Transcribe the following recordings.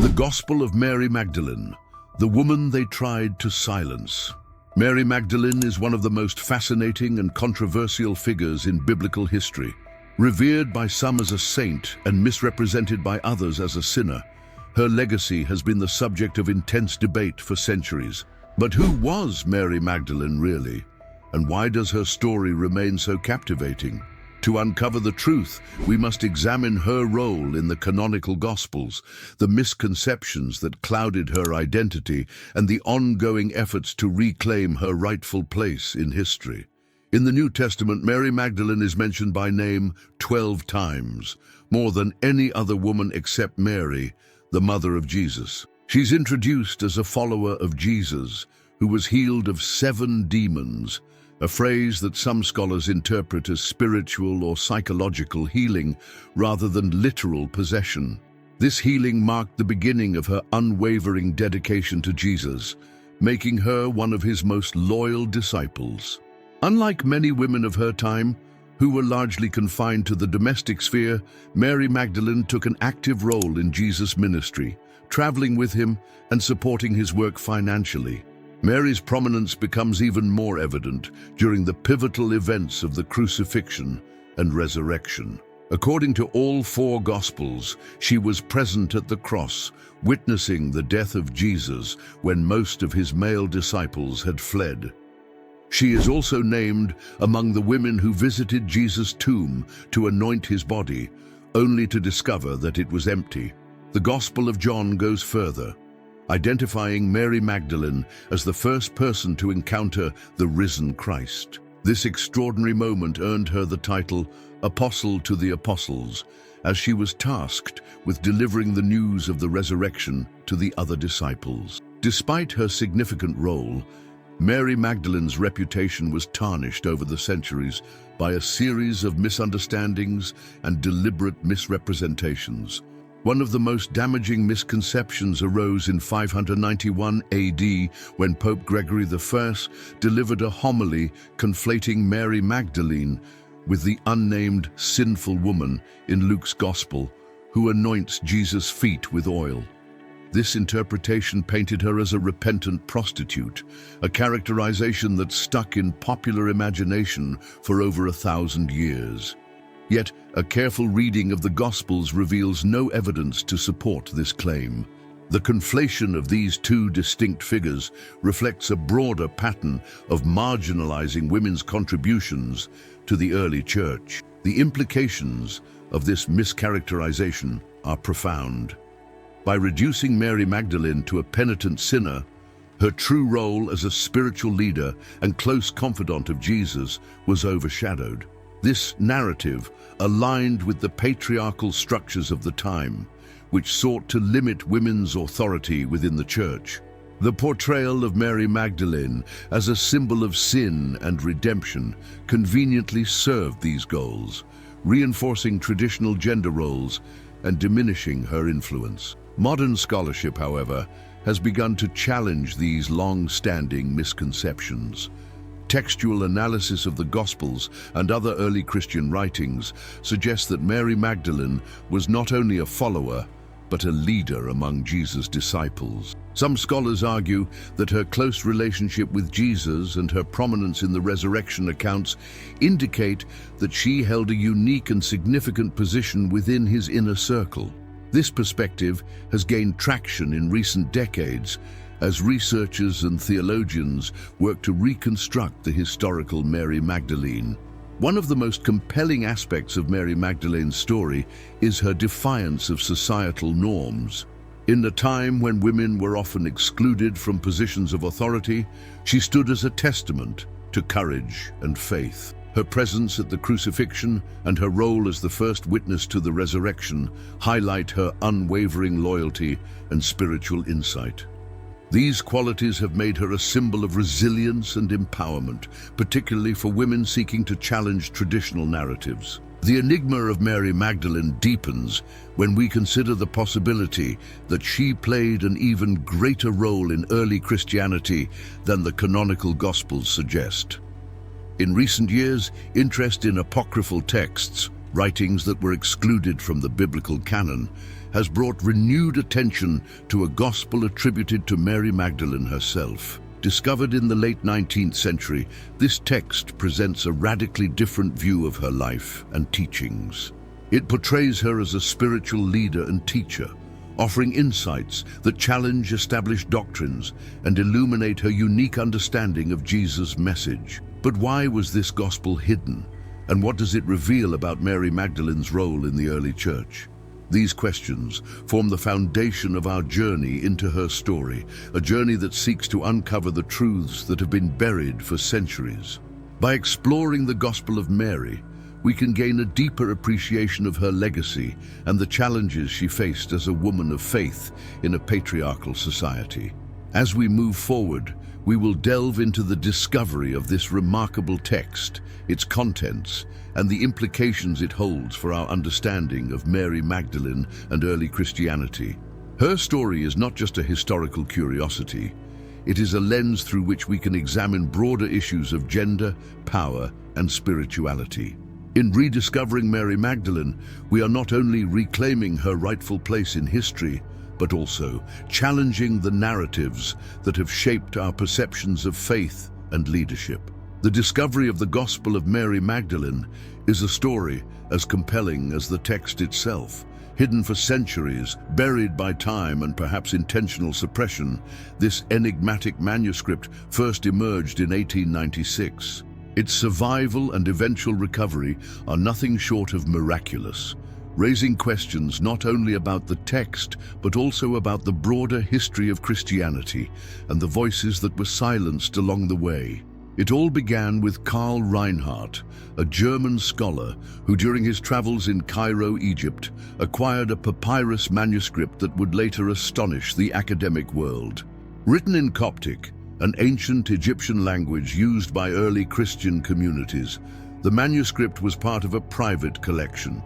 The Gospel of Mary Magdalene, the woman they tried to silence. Mary Magdalene is one of the most fascinating and controversial figures in biblical history. Revered by some as a saint and misrepresented by others as a sinner, her legacy has been the subject of intense debate for centuries. But who was Mary Magdalene really? And why does her story remain so captivating? To uncover the truth, we must examine her role in the canonical Gospels, the misconceptions that clouded her identity, and the ongoing efforts to reclaim her rightful place in history. In the New Testament, Mary Magdalene is mentioned by name 12 times, more than any other woman except Mary, the mother of Jesus. She's introduced as a follower of Jesus, who was healed of 7 demons, a phrase that some scholars interpret as spiritual or psychological healing rather than literal possession. This healing marked the beginning of her unwavering dedication to Jesus, making her one of his most loyal disciples. Unlike many women of her time, who were largely confined to the domestic sphere, Mary Magdalene took an active role in Jesus' ministry, traveling with him and supporting his work financially. Mary's prominence becomes even more evident during the pivotal events of the crucifixion and resurrection. According to all 4 Gospels, she was present at the cross, witnessing the death of Jesus when most of his male disciples had fled. She is also named among the women who visited Jesus' tomb to anoint his body, only to discover that it was empty. The Gospel of John goes further, identifying Mary Magdalene as the first person to encounter the risen Christ. This extraordinary moment earned her the title Apostle to the Apostles, as she was tasked with delivering the news of the resurrection to the other disciples. Despite her significant role, Mary Magdalene's reputation was tarnished over the centuries by a series of misunderstandings and deliberate misrepresentations. One of the most damaging misconceptions arose in 591 AD when Pope Gregory I delivered a homily conflating Mary Magdalene with the unnamed sinful woman in Luke's Gospel who anoints Jesus' feet with oil. This interpretation painted her as a repentant prostitute, a characterization that stuck in popular imagination for over 1,000 years. Yet, a careful reading of the Gospels reveals no evidence to support this claim. The conflation of these 2 distinct figures reflects a broader pattern of marginalizing women's contributions to the early church. The implications of this mischaracterization are profound. By reducing Mary Magdalene to a penitent sinner, her true role as a spiritual leader and close confidant of Jesus was overshadowed. This narrative aligned with the patriarchal structures of the time, which sought to limit women's authority within the church. The portrayal of Mary Magdalene as a symbol of sin and redemption conveniently served these goals, reinforcing traditional gender roles and diminishing her influence. Modern scholarship, however, has begun to challenge these long-standing misconceptions. Textual analysis of the Gospels and other early Christian writings suggests that Mary Magdalene was not only a follower, but a leader among Jesus' disciples. Some scholars argue that her close relationship with Jesus and her prominence in the resurrection accounts indicate that she held a unique and significant position within his inner circle. This perspective has gained traction in recent decades as researchers and theologians work to reconstruct the historical Mary Magdalene. One of the most compelling aspects of Mary Magdalene's story is her defiance of societal norms. In a time when women were often excluded from positions of authority, she stood as a testament to courage and faith. Her presence at the crucifixion and her role as the first witness to the resurrection highlight her unwavering loyalty and spiritual insight. These qualities have made her a symbol of resilience and empowerment, particularly for women seeking to challenge traditional narratives. The enigma of Mary Magdalene deepens when we consider the possibility that she played an even greater role in early Christianity than the canonical Gospels suggest. In recent years, interest in apocryphal texts, writings that were excluded from the biblical canon, has brought renewed attention to a gospel attributed to Mary Magdalene herself. Discovered in the late 19th century, this text presents a radically different view of her life and teachings. It portrays her as a spiritual leader and teacher, offering insights that challenge established doctrines and illuminate her unique understanding of Jesus' message. But why was this gospel hidden? And what does it reveal about Mary Magdalene's role in the early church? These questions form the foundation of our journey into her story, a journey that seeks to uncover the truths that have been buried for centuries. By exploring the Gospel of Mary, we can gain a deeper appreciation of her legacy and the challenges she faced as a woman of faith in a patriarchal society. As we move forward, we will delve into the discovery of this remarkable text, its contents, and the implications it holds for our understanding of Mary Magdalene and early Christianity. Her story is not just a historical curiosity, it is a lens through which we can examine broader issues of gender, power, and spirituality. In rediscovering Mary Magdalene, we are not only reclaiming her rightful place in history, but also challenging the narratives that have shaped our perceptions of faith and leadership. The discovery of the Gospel of Mary Magdalene is a story as compelling as the text itself. Hidden for centuries, buried by time and perhaps intentional suppression, this enigmatic manuscript first emerged in 1896. Its survival and eventual recovery are nothing short of miraculous, raising questions not only about the text, but also about the broader history of Christianity and the voices that were silenced along the way. It all began with Karl Reinhardt, a German scholar who during his travels in Cairo, Egypt, acquired a papyrus manuscript that would later astonish the academic world. Written in Coptic, an ancient Egyptian language used by early Christian communities, the manuscript was part of a private collection.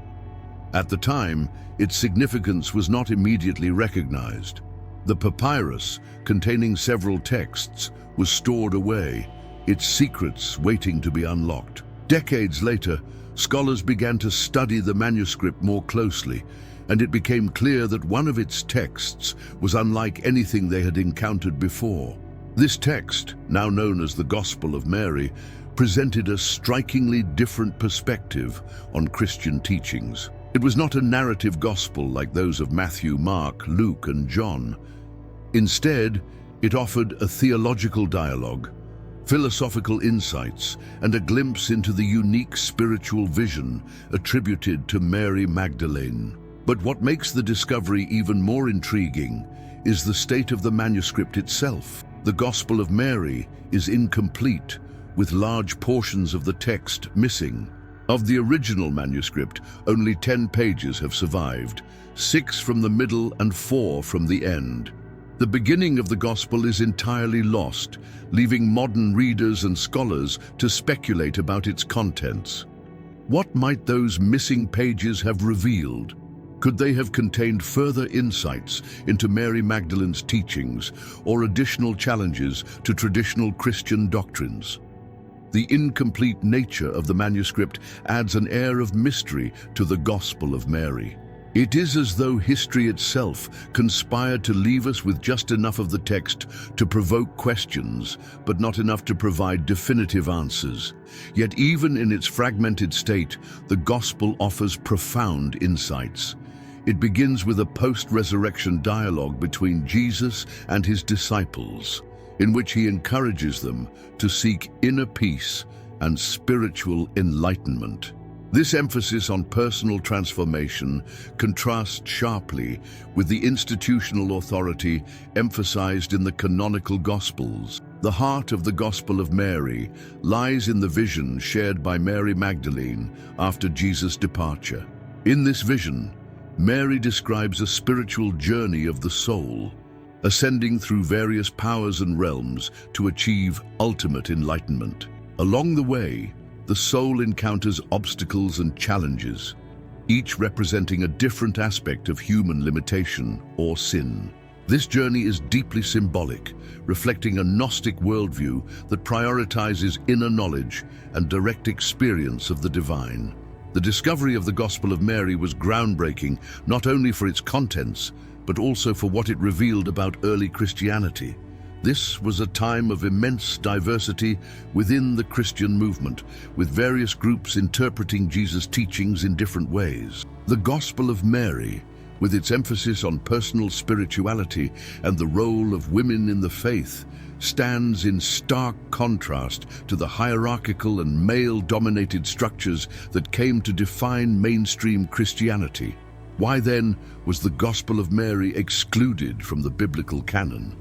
At the time, its significance was not immediately recognized. The papyrus, containing several texts, was stored away, its secrets waiting to be unlocked. Decades later, scholars began to study the manuscript more closely, and it became clear that one of its texts was unlike anything they had encountered before. This text, now known as the Gospel of Mary, presented a strikingly different perspective on Christian teachings. It was not a narrative gospel like those of Matthew, Mark, Luke, and John. Instead, it offered a theological dialogue, philosophical insights, and a glimpse into the unique spiritual vision attributed to Mary Magdalene. But what makes the discovery even more intriguing is the state of the manuscript itself. The Gospel of Mary is incomplete, with large portions of the text missing. Of the original manuscript, only 10 pages have survived, 6 from the middle and 4 from the end. The beginning of the Gospel is entirely lost, leaving modern readers and scholars to speculate about its contents. What might those missing pages have revealed? Could they have contained further insights into Mary Magdalene's teachings or additional challenges to traditional Christian doctrines? The incomplete nature of the manuscript adds an air of mystery to the Gospel of Mary. It is as though history itself conspired to leave us with just enough of the text to provoke questions, but not enough to provide definitive answers. Yet even in its fragmented state, the Gospel offers profound insights. It begins with a post-resurrection dialogue between Jesus and his disciples, in which he encourages them to seek inner peace and spiritual enlightenment. This emphasis on personal transformation contrasts sharply with the institutional authority emphasized in the canonical Gospels. The heart of the Gospel of Mary lies in the vision shared by Mary Magdalene after Jesus' departure. In this vision, Mary describes a spiritual journey of the soul, ascending through various powers and realms to achieve ultimate enlightenment. Along the way, the soul encounters obstacles and challenges, each representing a different aspect of human limitation or sin. This journey is deeply symbolic, reflecting a Gnostic worldview that prioritizes inner knowledge and direct experience of the divine. The discovery of the Gospel of Mary was groundbreaking, not only for its contents, but also for what it revealed about early Christianity. This was a time of immense diversity within the Christian movement, with various groups interpreting Jesus' teachings in different ways. The Gospel of Mary, with its emphasis on personal spirituality and the role of women in the faith, stands in stark contrast to the hierarchical and male-dominated structures that came to define mainstream Christianity. Why then was the Gospel of Mary excluded from the biblical canon?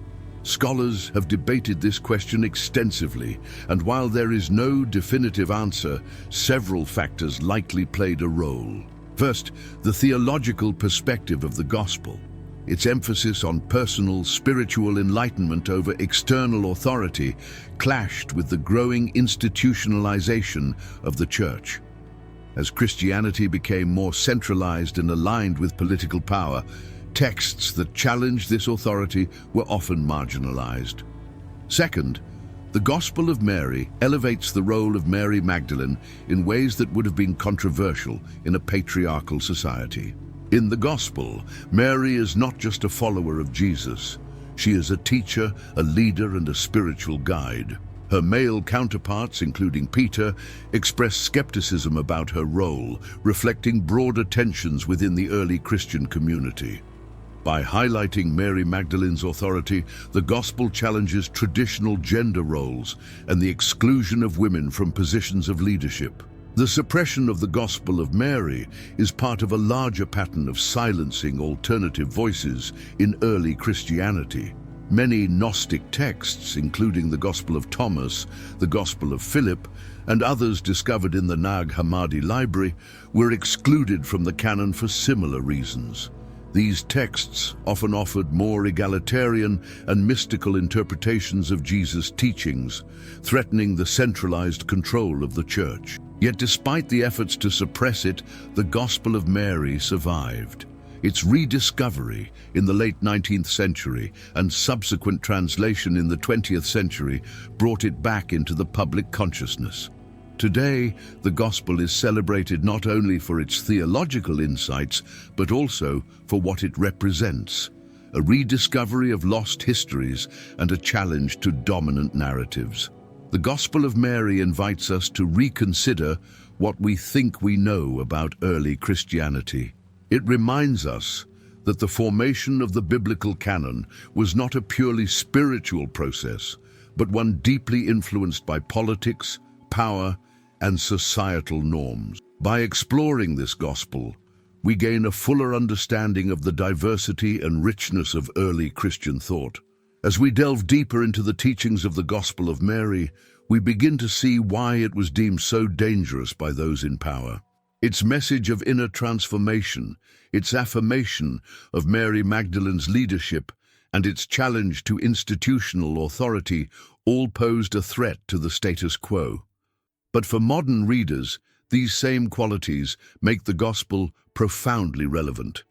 Scholars have debated this question extensively, and while there is no definitive answer, several factors likely played a role. First, the theological perspective of the Gospel. Its emphasis on personal, spiritual enlightenment over external authority clashed with the growing institutionalization of the Church. As Christianity became more centralized and aligned with political power, texts that challenged this authority were often marginalized. Second, the Gospel of Mary elevates the role of Mary Magdalene in ways that would have been controversial in a patriarchal society. In the Gospel, Mary is not just a follower of Jesus. She is a teacher, a leader, and a spiritual guide. Her male counterparts, including Peter, express skepticism about her role, reflecting broader tensions within the early Christian community. By highlighting Mary Magdalene's authority, the Gospel challenges traditional gender roles and the exclusion of women from positions of leadership. The suppression of the Gospel of Mary is part of a larger pattern of silencing alternative voices in early Christianity. Many Gnostic texts, including the Gospel of Thomas, the Gospel of Philip, and others discovered in the Nag Hammadi library, were excluded from the canon for similar reasons. These texts often offered more egalitarian and mystical interpretations of Jesus' teachings, threatening the centralized control of the Church. Yet despite the efforts to suppress it, the Gospel of Mary survived. Its rediscovery in the late 19th century and subsequent translation in the 20th century brought it back into the public consciousness. Today, the Gospel is celebrated not only for its theological insights, but also for what it represents: a rediscovery of lost histories and a challenge to dominant narratives. The Gospel of Mary invites us to reconsider what we think we know about early Christianity. It reminds us that the formation of the biblical canon was not a purely spiritual process, but one deeply influenced by politics, power, and societal norms. By exploring this gospel, we gain a fuller understanding of the diversity and richness of early Christian thought. As we delve deeper into the teachings of the Gospel of Mary, we begin to see why it was deemed so dangerous by those in power. Its message of inner transformation, its affirmation of Mary Magdalene's leadership, and its challenge to institutional authority all posed a threat to the status quo. But for modern readers, these same qualities make the Gospel profoundly relevant.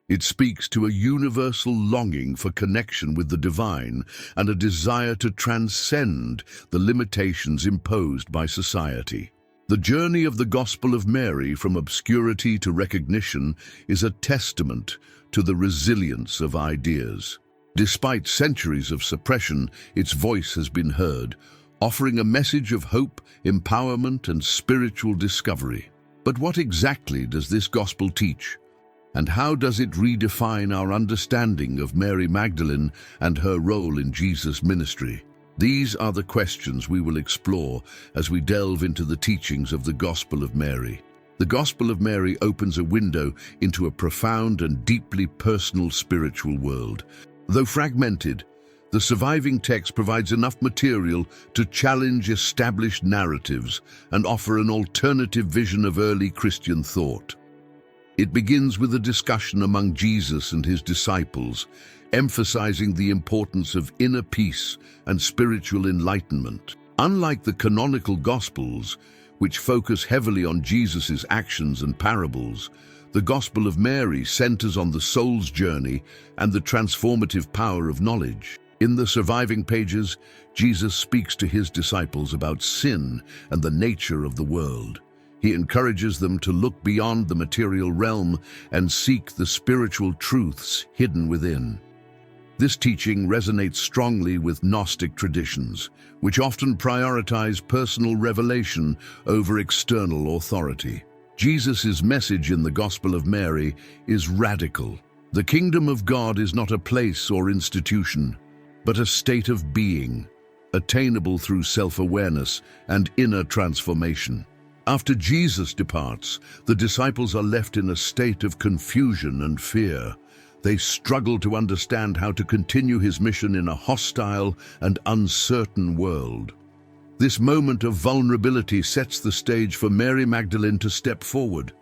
It speaks to a universal longing for connection with the divine and a desire to transcend the limitations imposed by society. The journey of the Gospel of Mary from obscurity to recognition is a testament to the resilience of ideas. Despite centuries of suppression, its voice has been heard, offering a message of hope, empowerment, and spiritual discovery. But what exactly does this gospel teach? And how does it redefine our understanding of Mary Magdalene and her role in Jesus' ministry? These are the questions we will explore as we delve into the teachings of the Gospel of Mary. The Gospel of Mary opens a window into a profound and deeply personal spiritual world. Though fragmented, the surviving text provides enough material to challenge established narratives and offer an alternative vision of early Christian thought. It begins with a discussion among Jesus and his disciples, emphasizing the importance of inner peace and spiritual enlightenment. Unlike the canonical Gospels, which focus heavily on Jesus' actions and parables, the Gospel of Mary centers on the soul's journey and the transformative power of knowledge. In the surviving pages, Jesus speaks to his disciples about sin and the nature of the world. He encourages them to look beyond the material realm and seek the spiritual truths hidden within. This teaching resonates strongly with Gnostic traditions, which often prioritize personal revelation over external authority. Jesus' message in the Gospel of Mary is radical. The kingdom of God is not a place or institution, but a state of being, attainable through self-awareness and inner transformation. After Jesus departs, the disciples are left in a state of confusion and fear. They struggle to understand how to continue his mission in a hostile and uncertain world. This moment of vulnerability sets the stage for Mary Magdalene to step forward.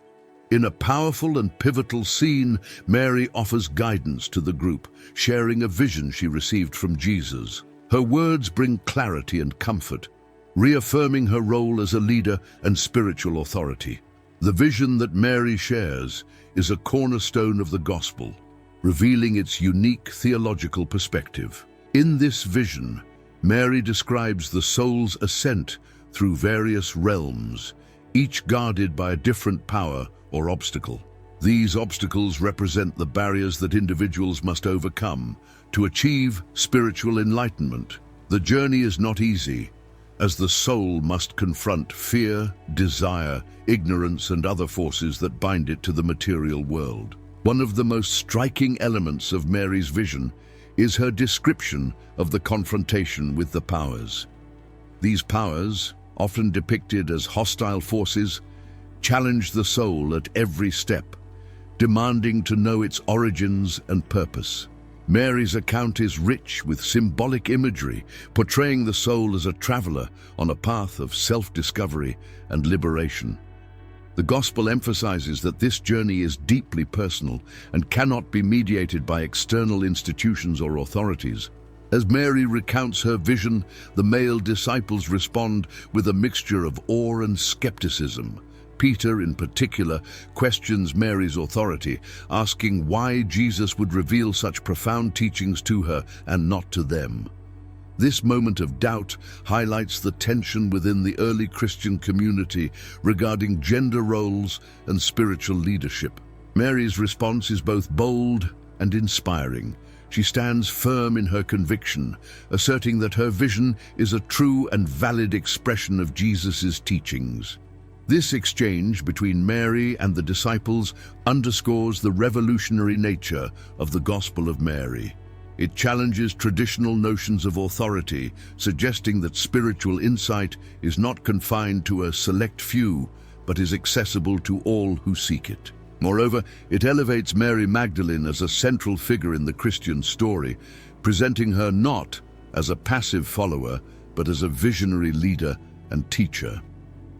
In a powerful and pivotal scene, Mary offers guidance to the group, sharing a vision she received from Jesus. Her words bring clarity and comfort, reaffirming her role as a leader and spiritual authority. The vision that Mary shares is a cornerstone of the gospel, revealing its unique theological perspective. In this vision, Mary describes the soul's ascent through various realms, each guarded by a different power or obstacle. These obstacles represent the barriers that individuals must overcome to achieve spiritual enlightenment. The journey is not easy, as the soul must confront fear, desire, ignorance, and other forces that bind it to the material world. One of the most striking elements of Mary's vision is her description of the confrontation with the powers. These powers, often depicted as hostile forces, challenge the soul at every step, demanding to know its origins and purpose. Mary's account is rich with symbolic imagery, portraying the soul as a traveler on a path of self-discovery and liberation. The Gospel emphasizes that this journey is deeply personal and cannot be mediated by external institutions or authorities. As Mary recounts her vision, the male disciples respond with a mixture of awe and skepticism. Peter, in particular, questions Mary's authority, asking why Jesus would reveal such profound teachings to her and not to them. This moment of doubt highlights the tension within the early Christian community regarding gender roles and spiritual leadership. Mary's response is both bold and inspiring. She stands firm in her conviction, asserting that her vision is a true and valid expression of Jesus' teachings. This exchange between Mary and the disciples underscores the revolutionary nature of the Gospel of Mary. It challenges traditional notions of authority, suggesting that spiritual insight is not confined to a select few, but is accessible to all who seek it. Moreover, it elevates Mary Magdalene as a central figure in the Christian story, presenting her not as a passive follower, but as a visionary leader and teacher.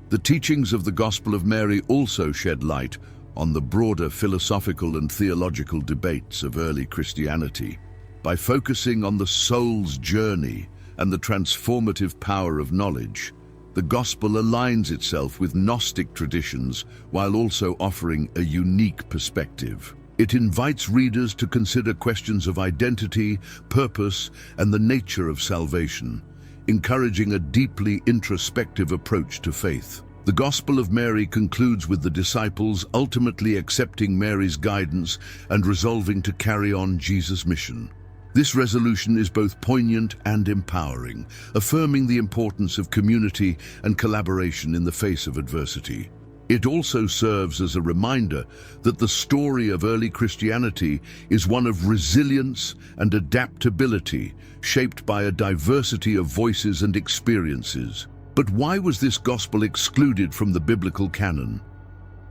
The teachings of the Gospel of Mary also shed light on the broader philosophical and theological debates of early Christianity. By focusing on the soul's journey and the transformative power of knowledge, the Gospel aligns itself with Gnostic traditions while also offering a unique perspective. It invites readers to consider questions of identity, purpose, and the nature of salvation, encouraging a deeply introspective approach to faith. The Gospel of Mary concludes with the disciples ultimately accepting Mary's guidance and resolving to carry on Jesus' mission. This resolution is both poignant and empowering, affirming the importance of community and collaboration in the face of adversity. It also serves as a reminder that the story of early Christianity is one of resilience and adaptability, shaped by a diversity of voices and experiences. But why was this gospel excluded from the biblical canon?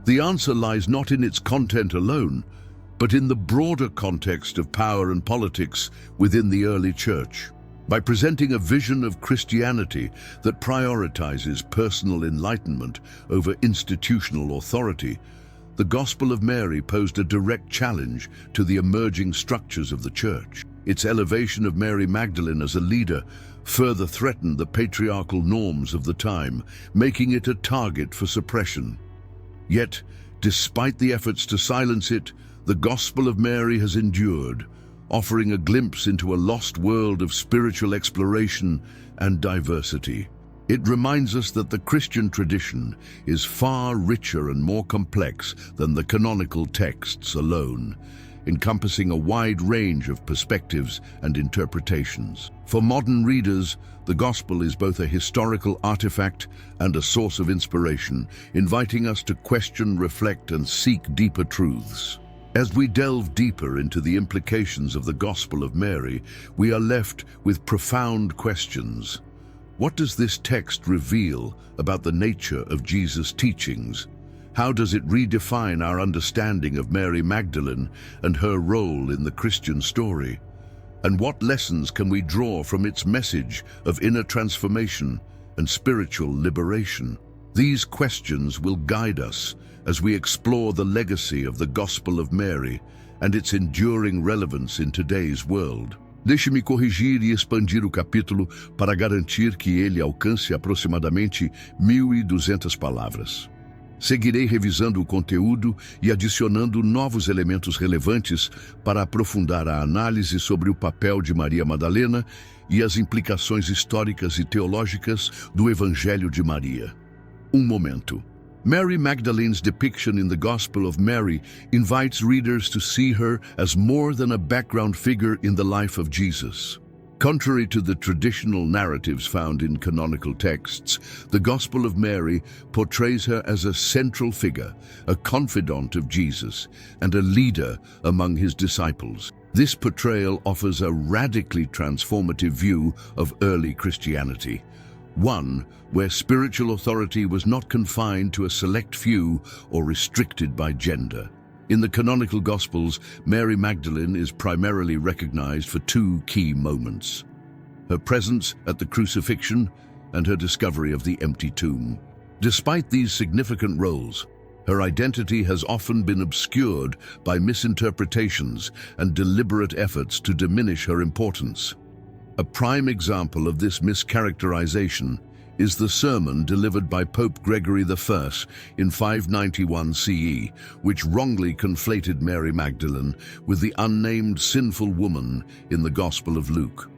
The answer lies not in its content alone, but in the broader context of power and politics within the early church. By presenting a vision of Christianity that prioritizes personal enlightenment over institutional authority, the Gospel of Mary posed a direct challenge to the emerging structures of the church. Its elevation of Mary Magdalene as a leader further threatened the patriarchal norms of the time, making it a target for suppression. Yet, despite the efforts to silence it, the Gospel of Mary has endured, offering a glimpse into a lost world of spiritual exploration and diversity. It reminds us that the Christian tradition is far richer and more complex than the canonical texts alone, encompassing a wide range of perspectives and interpretations. For modern readers, the Gospel is both a historical artifact and a source of inspiration, inviting us to question, reflect, and seek deeper truths. As we delve deeper into the implications of the Gospel of Mary, we are left with profound questions. What does this text reveal about the nature of Jesus' teachings? How does it redefine our understanding of Mary Magdalene and her role in the Christian story? And what lessons can we draw from its message of inner transformation and spiritual liberation? These questions will guide us as we explore the legacy of the Gospel of Mary and its enduring relevance in today's world. Deixe-me corrigir e expandir o capítulo para garantir que ele alcance aproximadamente 1.200 palavras. Seguirei revisando o conteúdo e adicionando novos elementos relevantes para aprofundar a análise sobre o papel de Maria Madalena e as implicações históricas e teológicas do Evangelho de Maria. Momento. Mary Magdalene's depiction in the Gospel of Mary invites readers to see her as more than a background figure in the life of Jesus. Contrary to the traditional narratives found in canonical texts, the Gospel of Mary portrays her as a central figure, a confidant of Jesus, and a leader among his disciples. This portrayal offers a radically transformative view of early Christianity, one where spiritual authority was not confined to a select few or restricted by gender. In the canonical Gospels, Mary Magdalene is primarily recognized for two key moments: her presence at the crucifixion and her discovery of the empty tomb. Despite these significant roles, her identity has often been obscured by misinterpretations and deliberate efforts to diminish her importance. A prime example of this mischaracterization is the sermon delivered by Pope Gregory I in 591 CE, which wrongly conflated Mary Magdalene with the unnamed sinful woman in the Gospel of Luke.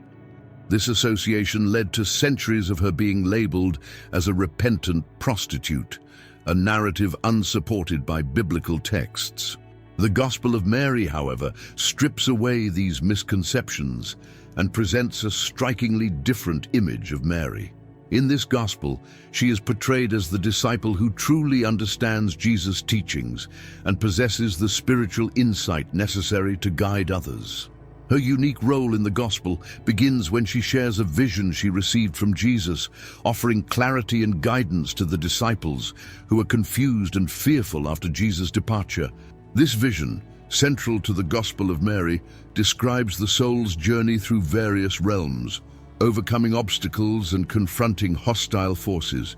This association led to centuries of her being labeled as a repentant prostitute, a narrative unsupported by biblical texts. The Gospel of Mary, however, strips away these misconceptions and presents a strikingly different image of Mary. In this Gospel, she is portrayed as the disciple who truly understands Jesus' teachings and possesses the spiritual insight necessary to guide others. Her unique role in the Gospel begins when she shares a vision she received from Jesus, offering clarity and guidance to the disciples who are confused and fearful after Jesus' departure. This vision, central to the Gospel of Mary, describes the soul's journey through various realms, overcoming obstacles and confronting hostile forces.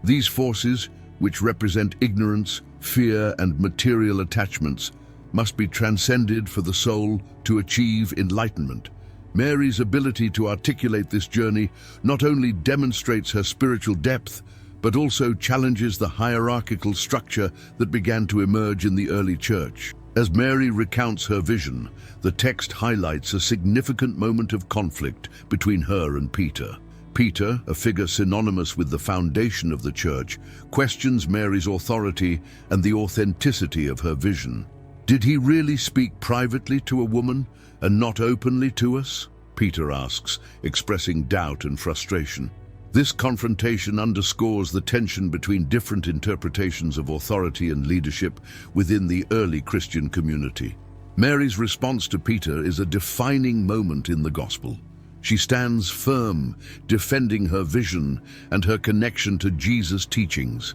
These forces, which represent ignorance, fear, and material attachments, must be transcended for the soul to achieve enlightenment. Mary's ability to articulate this journey not only demonstrates her spiritual depth, but also challenges the hierarchical structure that began to emerge in the early church. As Mary recounts her vision, the text highlights a significant moment of conflict between her and Peter. Peter, a figure synonymous with the foundation of the church, questions Mary's authority and the authenticity of her vision. Did he really speak privately to a woman and not openly to us? Peter asks, expressing doubt and frustration. This confrontation underscores the tension between different interpretations of authority and leadership within the early Christian community. Mary's response to Peter is a defining moment in the Gospel. She stands firm, defending her vision and her connection to Jesus' teachings.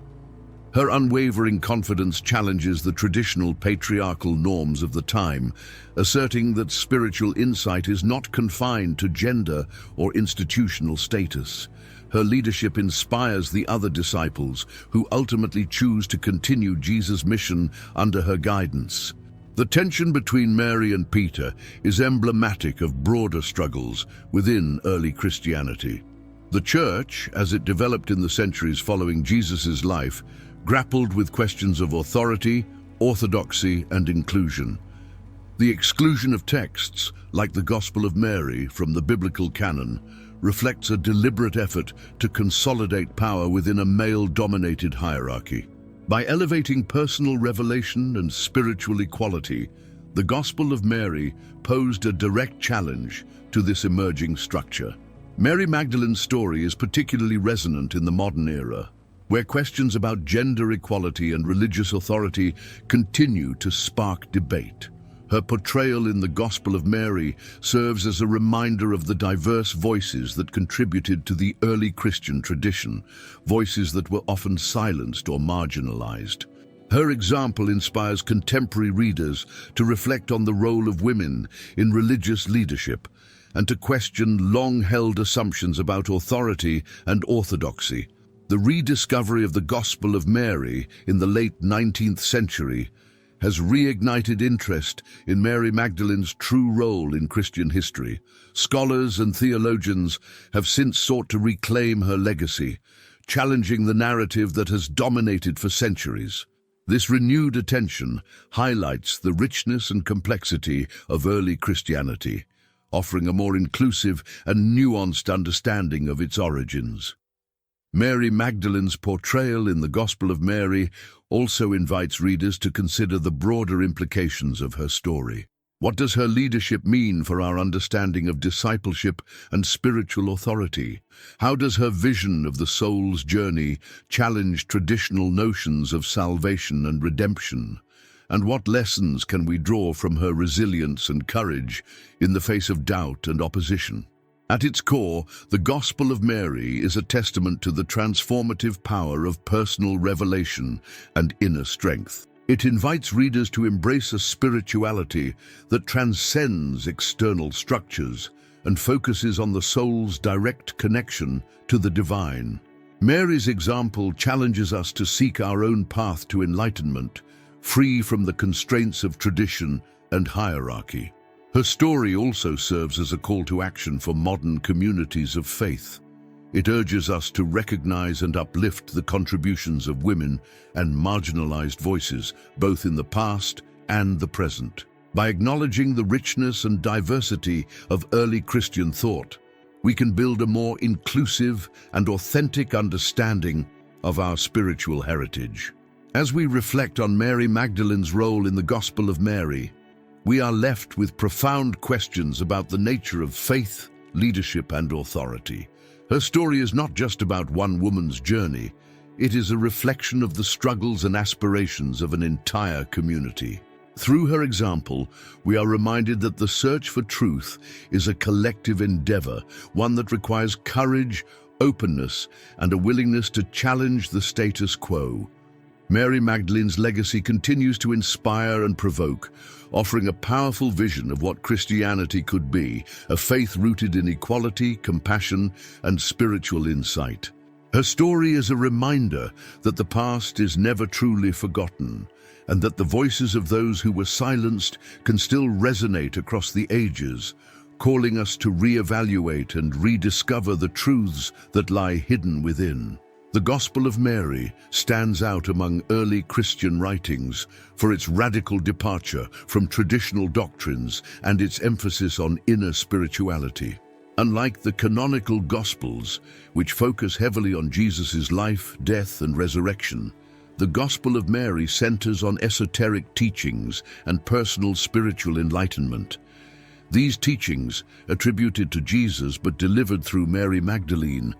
Her unwavering confidence challenges the traditional patriarchal norms of the time, asserting that spiritual insight is not confined to gender or institutional status. Her leadership inspires the other disciples, who ultimately choose to continue Jesus' mission under her guidance. The tension between Mary and Peter is emblematic of broader struggles within early Christianity. The Church, as it developed in the centuries following Jesus' life, grappled with questions of authority, orthodoxy, and inclusion. The exclusion of texts, like the Gospel of Mary, from the biblical canon, reflects a deliberate effort to consolidate power within a male-dominated hierarchy. By elevating personal revelation and spiritual equality, the Gospel of Mary posed a direct challenge to this emerging structure. Mary Magdalene's story is particularly resonant in the modern era, where questions about gender equality and religious authority continue to spark debate. Her portrayal in the Gospel of Mary serves as a reminder of the diverse voices that contributed to the early Christian tradition, voices that were often silenced or marginalized. Her example inspires contemporary readers to reflect on the role of women in religious leadership and to question long-held assumptions about authority and orthodoxy. The rediscovery of the Gospel of Mary in the late 19th century has reignited interest in Mary Magdalene's true role in Christian history. Scholars and theologians have since sought to reclaim her legacy, challenging the narrative that has dominated for centuries. This renewed attention highlights the richness and complexity of early Christianity, offering a more inclusive and nuanced understanding of its origins. Mary Magdalene's portrayal in the Gospel of Mary also invites readers to consider the broader implications of her story. What does her leadership mean for our understanding of discipleship and spiritual authority? How does her vision of the soul's journey challenge traditional notions of salvation and redemption? And what lessons can we draw from her resilience and courage in the face of doubt and opposition? At its core, the Gospel of Mary is a testament to the transformative power of personal revelation and inner strength. It invites readers to embrace a spirituality that transcends external structures and focuses on the soul's direct connection to the divine. Mary's example challenges us to seek our own path to enlightenment, free from the constraints of tradition and hierarchy. Her story also serves as a call to action for modern communities of faith. It urges us to recognize and uplift the contributions of women and marginalized voices, both in the past and the present. By acknowledging the richness and diversity of early Christian thought, we can build a more inclusive and authentic understanding of our spiritual heritage. As we reflect on Mary Magdalene's role in the Gospel of Mary, we are left with profound questions about the nature of faith, leadership, and authority. Her story is not just about one woman's journey. It is a reflection of the struggles and aspirations of an entire community. Through her example, we are reminded that the search for truth is a collective endeavor, one that requires courage, openness, and a willingness to challenge the status quo. Mary Magdalene's legacy continues to inspire and provoke, offering a powerful vision of what Christianity could be, a faith rooted in equality, compassion, and spiritual insight. Her story is a reminder that the past is never truly forgotten, and that the voices of those who were silenced can still resonate across the ages, calling us to reevaluate and rediscover the truths that lie hidden within. The Gospel of Mary stands out among early Christian writings for its radical departure from traditional doctrines and its emphasis on inner spirituality. Unlike the canonical Gospels, which focus heavily on Jesus' life, death, and resurrection, the Gospel of Mary centers on esoteric teachings and personal spiritual enlightenment. These teachings, attributed to Jesus but delivered through Mary Magdalene,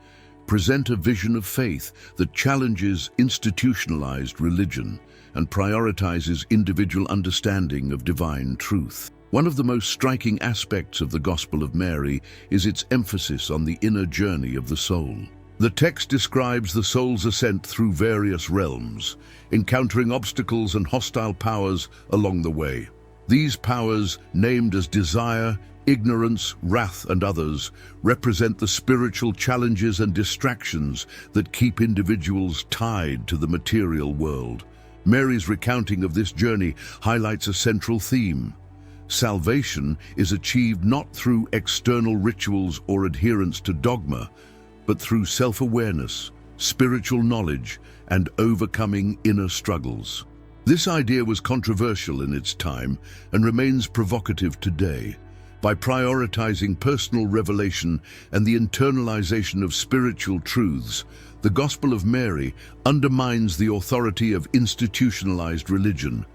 present a vision of faith that challenges institutionalized religion and prioritizes individual understanding of divine truth. One of the most striking aspects of the Gospel of Mary is its emphasis on the inner journey of the soul. The text describes the soul's ascent through various realms, encountering obstacles and hostile powers along the way. These powers, named as desire, ignorance, wrath, and others, represent the spiritual challenges and distractions that keep individuals tied to the material world. Mary's recounting of this journey highlights a central theme. Salvation is achieved not through external rituals or adherence to dogma, but through self-awareness, spiritual knowledge, and overcoming inner struggles. This idea was controversial in its time and remains provocative today. By prioritizing personal revelation and the internalization of spiritual truths, the Gospel of Mary undermines the authority of institutionalized religion.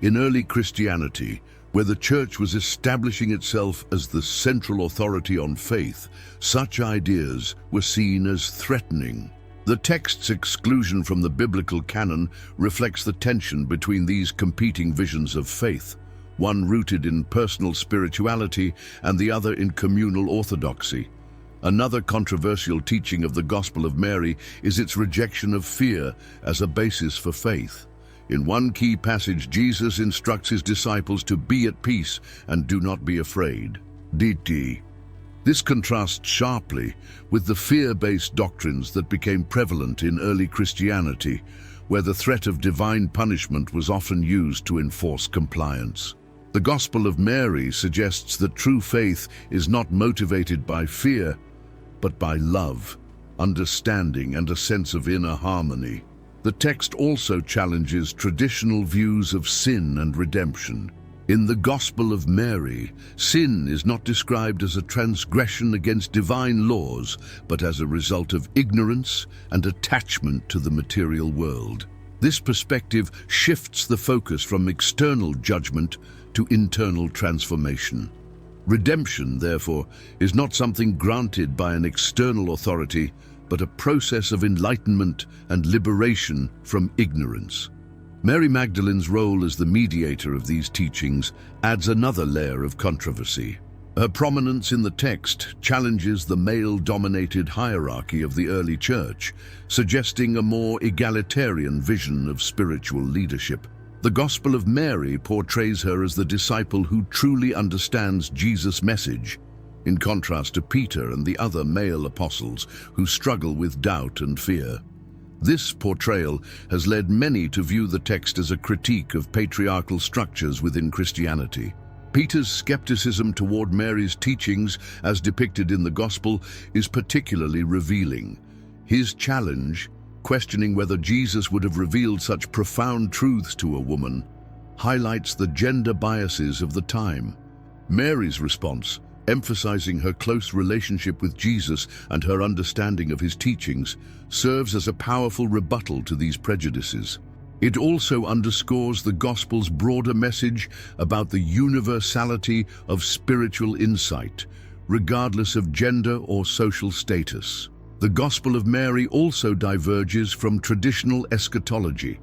In early Christianity, where the Church was establishing itself as the central authority on faith, such ideas were seen as threatening. The text's exclusion from the biblical canon reflects the tension between these competing visions of faith, one rooted in personal spirituality and the other in communal orthodoxy. Another controversial teaching of the Gospel of Mary is its rejection of fear as a basis for faith. In one key passage, Jesus instructs his disciples to be at peace and do not be afraid. DT. This contrasts sharply with the fear-based doctrines that became prevalent in early Christianity, where the threat of divine punishment was often used to enforce compliance. The Gospel of Mary suggests that true faith is not motivated by fear, but by love, understanding, and a sense of inner harmony. The text also challenges traditional views of sin and redemption. In the Gospel of Mary, sin is not described as a transgression against divine laws, but as a result of ignorance and attachment to the material world. This perspective shifts the focus from external judgment to internal transformation. Redemption, therefore, is not something granted by an external authority, but a process of enlightenment and liberation from ignorance. Mary Magdalene's role as the mediator of these teachings adds another layer of controversy. Her prominence in the text challenges the male-dominated hierarchy of the early church, suggesting a more egalitarian vision of spiritual leadership. The Gospel of Mary portrays her as the disciple who truly understands Jesus' message, in contrast to Peter and the other male apostles who struggle with doubt and fear. This portrayal has led many to view the text as a critique of patriarchal structures within Christianity. Peter's skepticism toward Mary's teachings, as depicted in the Gospel, is particularly revealing. His challenge, questioning whether Jesus would have revealed such profound truths to a woman, highlights the gender biases of the time. Mary's response, emphasizing her close relationship with Jesus and her understanding of his teachings, serves as a powerful rebuttal to these prejudices. It also underscores the Gospel's broader message about the universality of spiritual insight, regardless of gender or social status. The Gospel of Mary also diverges from traditional eschatology.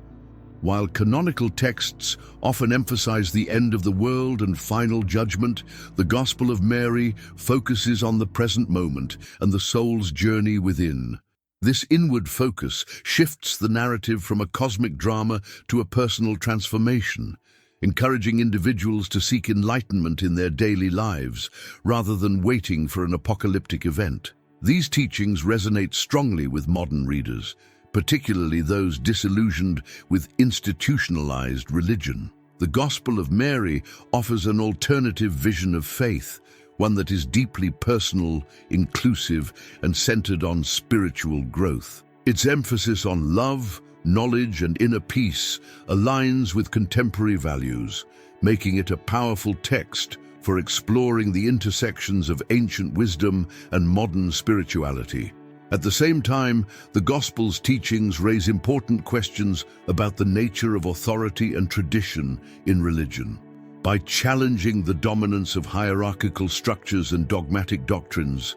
While canonical texts often emphasize the end of the world and final judgment, the Gospel of Mary focuses on the present moment and the soul's journey within. This inward focus shifts the narrative from a cosmic drama to a personal transformation, encouraging individuals to seek enlightenment in their daily lives rather than waiting for an apocalyptic event. These teachings resonate strongly with modern readers, particularly those disillusioned with institutionalized religion. The Gospel of Mary offers an alternative vision of faith, one that is deeply personal, inclusive, and centered on spiritual growth. Its emphasis on love, knowledge, and inner peace aligns with contemporary values, making it a powerful text for exploring the intersections of ancient wisdom and modern spirituality. At the same time, the Gospel's teachings raise important questions about the nature of authority and tradition in religion. By challenging the dominance of hierarchical structures and dogmatic doctrines,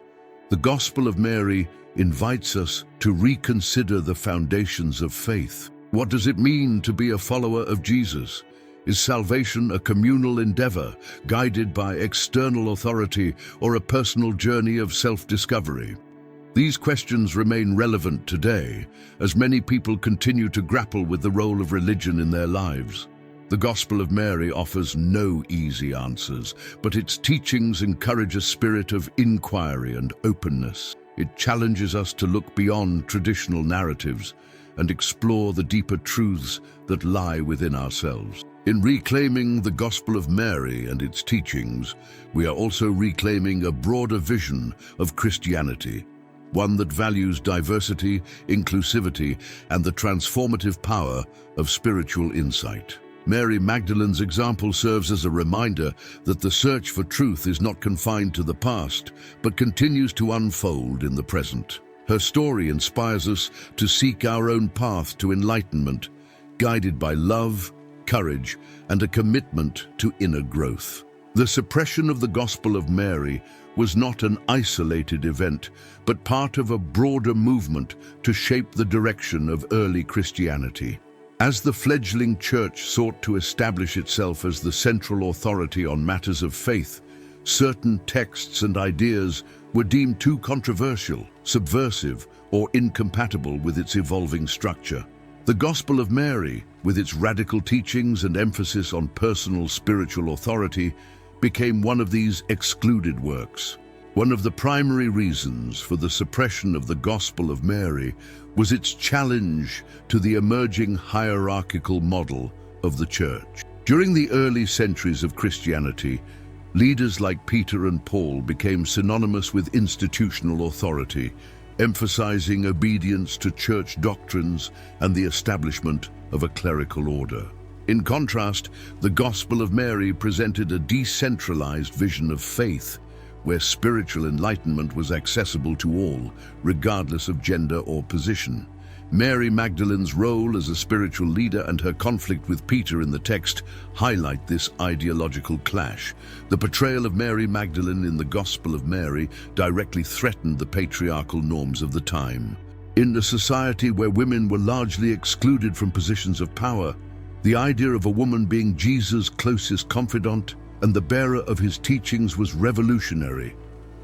the Gospel of Mary invites us to reconsider the foundations of faith. What does it mean to be a follower of Jesus? Is salvation a communal endeavor, guided by external authority, or a personal journey of self-discovery? These questions remain relevant today, as many people continue to grapple with the role of religion in their lives. The Gospel of Mary offers no easy answers, but its teachings encourage a spirit of inquiry and openness. It challenges us to look beyond traditional narratives and explore the deeper truths that lie within ourselves. In reclaiming the Gospel of Mary and its teachings, we are also reclaiming a broader vision of Christianity, one that values diversity, inclusivity, and the transformative power of spiritual insight. Mary Magdalene's example serves as a reminder that the search for truth is not confined to the past, but continues to unfold in the present. Her story inspires us to seek our own path to enlightenment, guided by love, courage, and a commitment to inner growth. The suppression of the Gospel of Mary was not an isolated event, but part of a broader movement to shape the direction of early Christianity. As the fledgling church sought to establish itself as the central authority on matters of faith, certain texts and ideas were deemed too controversial, subversive, or incompatible with its evolving structure. The Gospel of Mary, with its radical teachings and emphasis on personal spiritual authority, became one of these excluded works. One of the primary reasons for the suppression of the Gospel of Mary was its challenge to the emerging hierarchical model of the Church. During the early centuries of Christianity, leaders like Peter and Paul became synonymous with institutional authority, emphasizing obedience to church doctrines and the establishment of a clerical order. In contrast, the Gospel of Mary presented a decentralized vision of faith, where spiritual enlightenment was accessible to all, regardless of gender or position. Mary Magdalene's role as a spiritual leader and her conflict with Peter in the text highlight this ideological clash. The portrayal of Mary Magdalene in the Gospel of Mary directly threatened the patriarchal norms of the time. In a society where women were largely excluded from positions of power, the idea of a woman being Jesus' closest confidant and the bearer of his teachings was revolutionary.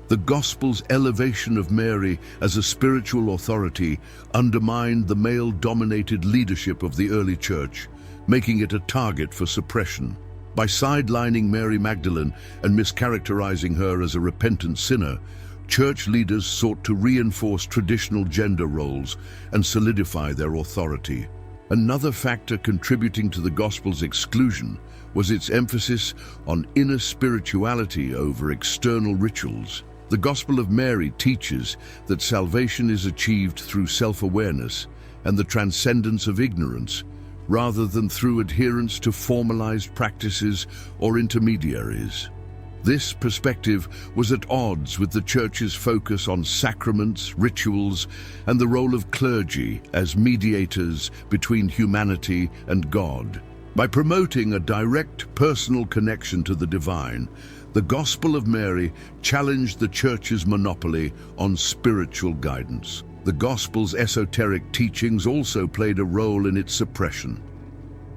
The Gospel's elevation of Mary as a spiritual authority undermined the male-dominated leadership of the early church, making it a target for suppression. By sidelining Mary Magdalene and mischaracterizing her as a repentant sinner, church leaders sought to reinforce traditional gender roles and solidify their authority. Another factor contributing to the Gospel's exclusion was its emphasis on inner spirituality over external rituals. The Gospel of Mary teaches that salvation is achieved through self-awareness and the transcendence of ignorance, rather than through adherence to formalized practices or intermediaries. This perspective was at odds with the Church's focus on sacraments, rituals, and the role of clergy as mediators between humanity and God. By promoting a direct personal connection to the divine, the Gospel of Mary challenged the Church's monopoly on spiritual guidance. The Gospel's esoteric teachings also played a role in its suppression.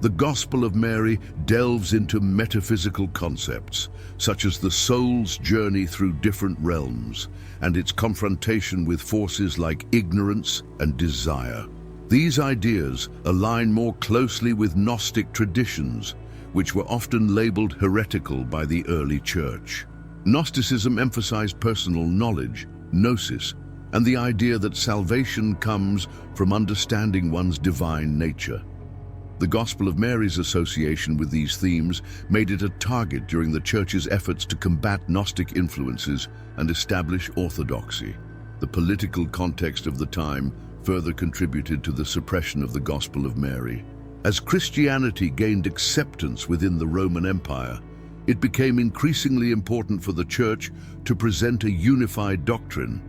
The Gospel of Mary delves into metaphysical concepts, such as the soul's journey through different realms and its confrontation with forces like ignorance and desire. These ideas align more closely with Gnostic traditions, which were often labeled heretical by the early church. Gnosticism emphasized personal knowledge, gnosis, and the idea that salvation comes from understanding one's divine nature. The Gospel of Mary's association with these themes made it a target during the Church's efforts to combat Gnostic influences and establish orthodoxy. The political context of the time further contributed to the suppression of the Gospel of Mary. As Christianity gained acceptance within the Roman Empire, it became increasingly important for the Church to present a unified doctrine.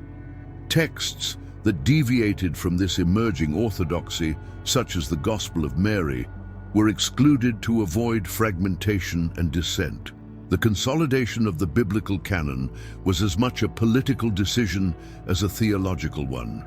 Texts that deviated from this emerging orthodoxy, such as the Gospel of Mary, were excluded to avoid fragmentation and dissent. The consolidation of the biblical canon was as much a political decision as a theological one,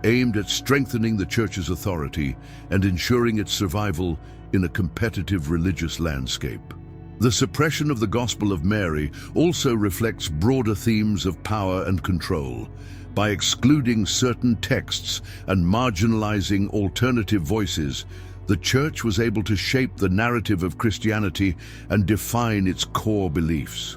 aimed at strengthening the Church's authority and ensuring its survival in a competitive religious landscape. The suppression of the Gospel of Mary also reflects broader themes of power and control. By excluding certain texts and marginalizing alternative voices, the Church was able to shape the narrative of Christianity and define its core beliefs.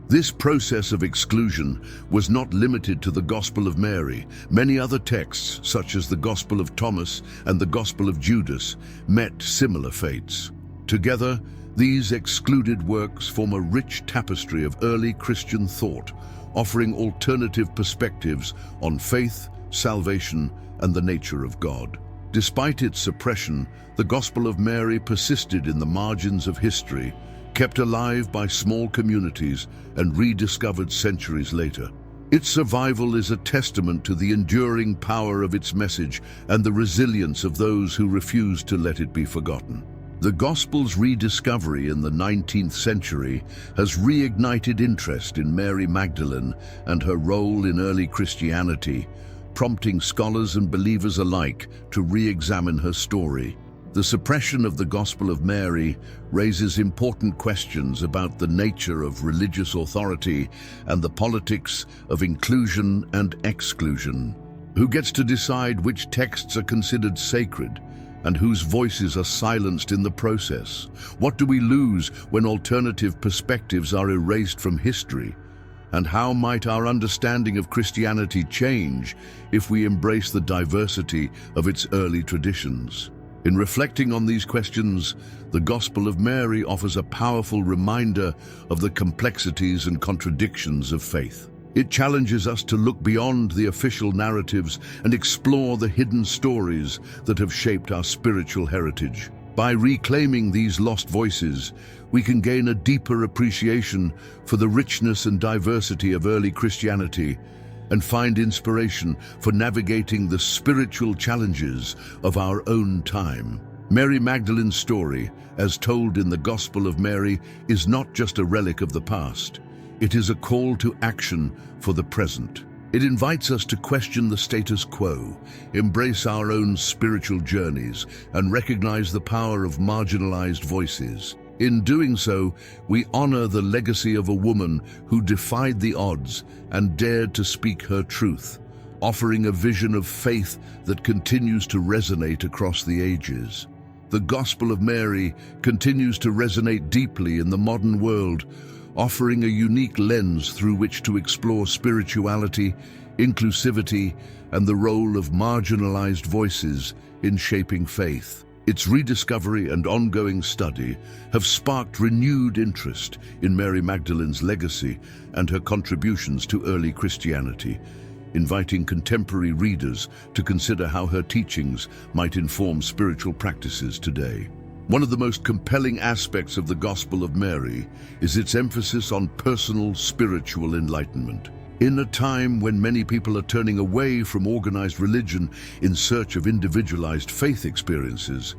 This process of exclusion was not limited to the Gospel of Mary. Many other texts, such as the Gospel of Thomas and the Gospel of Judas, met similar fates. Together, these excluded works form a rich tapestry of early Christian thought, offering alternative perspectives on faith, salvation, and the nature of God. Despite its suppression, the Gospel of Mary persisted in the margins of history, kept alive by small communities and rediscovered centuries later. Its survival is a testament to the enduring power of its message and the resilience of those who refuse to let it be forgotten. The Gospel's rediscovery in the 19th century has reignited interest in Mary Magdalene and her role in early Christianity, prompting scholars and believers alike to re-examine her story. The suppression of the Gospel of Mary raises important questions about the nature of religious authority and the politics of inclusion and exclusion. Who gets to decide which texts are considered sacred and whose voices are silenced in the process? What do we lose when alternative perspectives are erased from history? And how might our understanding of Christianity change if we embrace the diversity of its early traditions? In reflecting on these questions, the Gospel of Mary offers a powerful reminder of the complexities and contradictions of faith. It challenges us to look beyond the official narratives and explore the hidden stories that have shaped our spiritual heritage. By reclaiming these lost voices, we can gain a deeper appreciation for the richness and diversity of early Christianity and find inspiration for navigating the spiritual challenges of our own time. Mary Magdalene's story, as told in the Gospel of Mary, is not just a relic of the past. It is a call to action for the present. It invites us to question the status quo, embrace our own spiritual journeys, and recognize the power of marginalized voices. In doing so, we honor the legacy of a woman who defied the odds and dared to speak her truth, offering a vision of faith that continues to resonate across the ages. The Gospel of Mary continues to resonate deeply in the modern world, offering a unique lens through which to explore spirituality, inclusivity, and the role of marginalized voices in shaping faith. Its rediscovery and ongoing study have sparked renewed interest in Mary Magdalene's legacy and her contributions to early Christianity, inviting contemporary readers to consider how her teachings might inform spiritual practices today. One of the most compelling aspects of the Gospel of Mary is its emphasis on personal spiritual enlightenment. In a time when many people are turning away from organized religion in search of individualized faith experiences,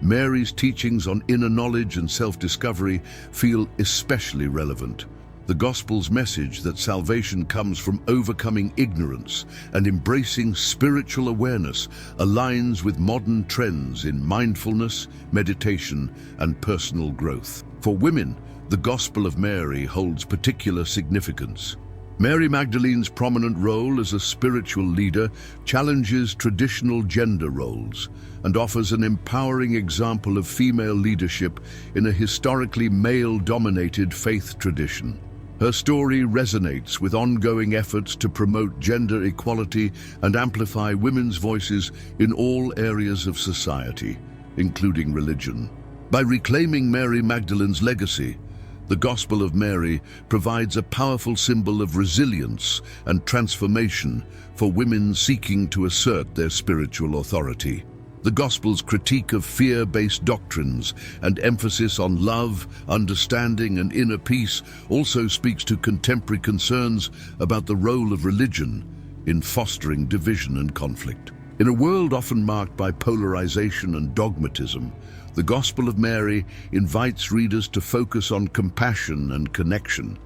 Mary's teachings on inner knowledge and self-discovery feel especially relevant. The Gospel's message that salvation comes from overcoming ignorance and embracing spiritual awareness aligns with modern trends in mindfulness, meditation, and personal growth. For women, the Gospel of Mary holds particular significance. Mary Magdalene's prominent role as a spiritual leader challenges traditional gender roles and offers an empowering example of female leadership in a historically male-dominated faith tradition. Her story resonates with ongoing efforts to promote gender equality and amplify women's voices in all areas of society, including religion. By reclaiming Mary Magdalene's legacy, the Gospel of Mary provides a powerful symbol of resilience and transformation for women seeking to assert their spiritual authority. The Gospel's critique of fear-based doctrines and emphasis on love, understanding, and inner peace also speaks to contemporary concerns about the role of religion in fostering division and conflict. In a world often marked by polarization and dogmatism, the Gospel of Mary invites readers to focus on compassion and connection.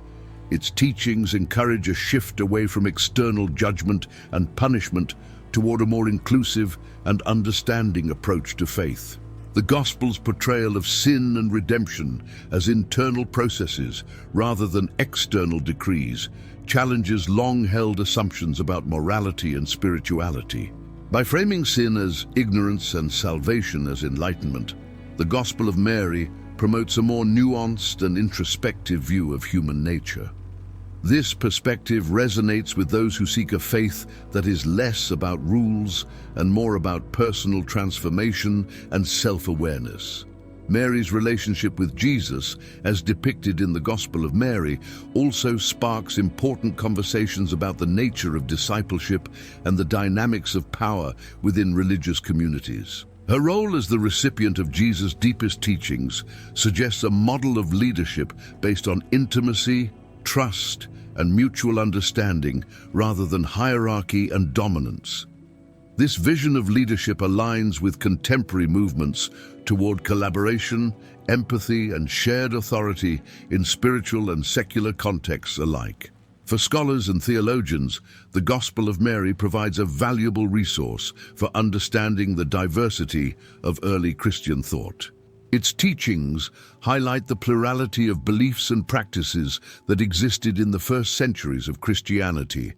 Its teachings encourage a shift away from external judgment and punishment toward a more inclusive and understanding approach to faith. The Gospel's portrayal of sin and redemption as internal processes rather than external decrees challenges long-held assumptions about morality and spirituality. By framing sin as ignorance and salvation as enlightenment, the Gospel of Mary promotes a more nuanced and introspective view of human nature. This perspective resonates with those who seek a faith that is less about rules and more about personal transformation and self-awareness. Mary's relationship with Jesus, as depicted in the Gospel of Mary, also sparks important conversations about the nature of discipleship and the dynamics of power within religious communities. Her role as the recipient of Jesus' deepest teachings suggests a model of leadership based on intimacy, trust, and mutual understanding rather than hierarchy and dominance. This vision of leadership aligns with contemporary movements toward collaboration, empathy, and shared authority in spiritual and secular contexts alike. For scholars and theologians, the Gospel of Mary provides a valuable resource for understanding the diversity of early Christian thought. Its teachings highlight the plurality of beliefs and practices that existed in the first centuries of Christianity,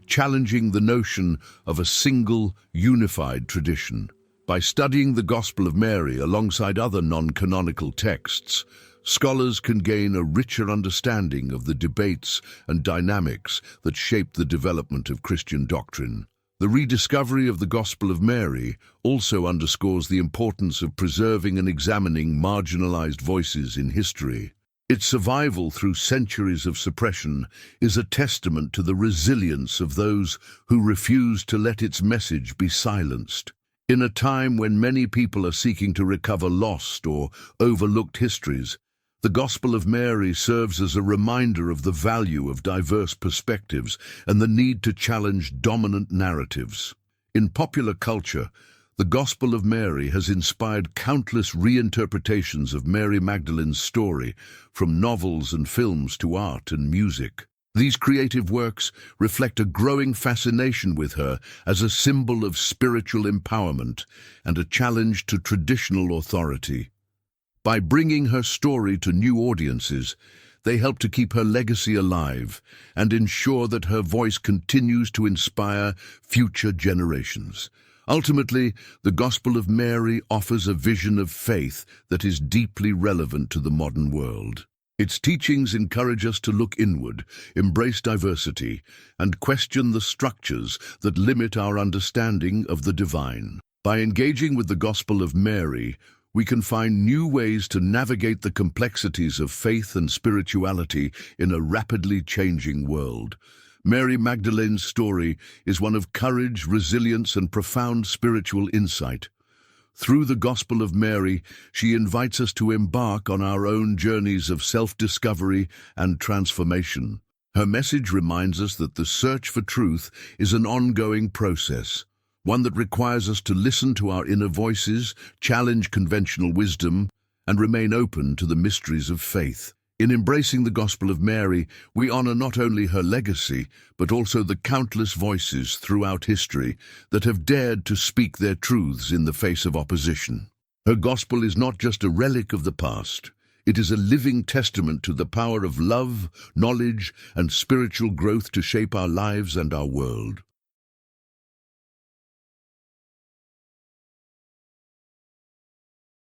challenging the notion of a single, unified tradition. By studying the Gospel of Mary alongside other non-canonical texts, scholars can gain a richer understanding of the debates and dynamics that shaped the development of Christian doctrine. The rediscovery of the Gospel of Mary also underscores the importance of preserving and examining marginalized voices in history. Its survival through centuries of suppression is a testament to the resilience of those who refuse to let its message be silenced. In a time when many people are seeking to recover lost or overlooked histories, the Gospel of Mary serves as a reminder of the value of diverse perspectives and the need to challenge dominant narratives. In popular culture, the Gospel of Mary has inspired countless reinterpretations of Mary Magdalene's story, from novels and films to art and music. These creative works reflect a growing fascination with her as a symbol of spiritual empowerment and a challenge to traditional authority. By bringing her story to new audiences, they help to keep her legacy alive and ensure that her voice continues to inspire future generations. Ultimately, the Gospel of Mary offers a vision of faith that is deeply relevant to the modern world. Its teachings encourage us to look inward, embrace diversity, and question the structures that limit our understanding of the divine. By engaging with the Gospel of Mary, we can find new ways to navigate the complexities of faith and spirituality in a rapidly changing world. Mary Magdalene's story is one of courage, resilience, and profound spiritual insight. Through the Gospel of Mary, she invites us to embark on our own journeys of self-discovery and transformation. Her message reminds us that the search for truth is an ongoing process, one that requires us to listen to our inner voices, challenge conventional wisdom, and remain open to the mysteries of faith. In embracing the Gospel of Mary, we honor not only her legacy, but also the countless voices throughout history that have dared to speak their truths in the face of opposition. Her gospel is not just a relic of the past. It is a living testament to the power of love, knowledge, and spiritual growth to shape our lives and our world.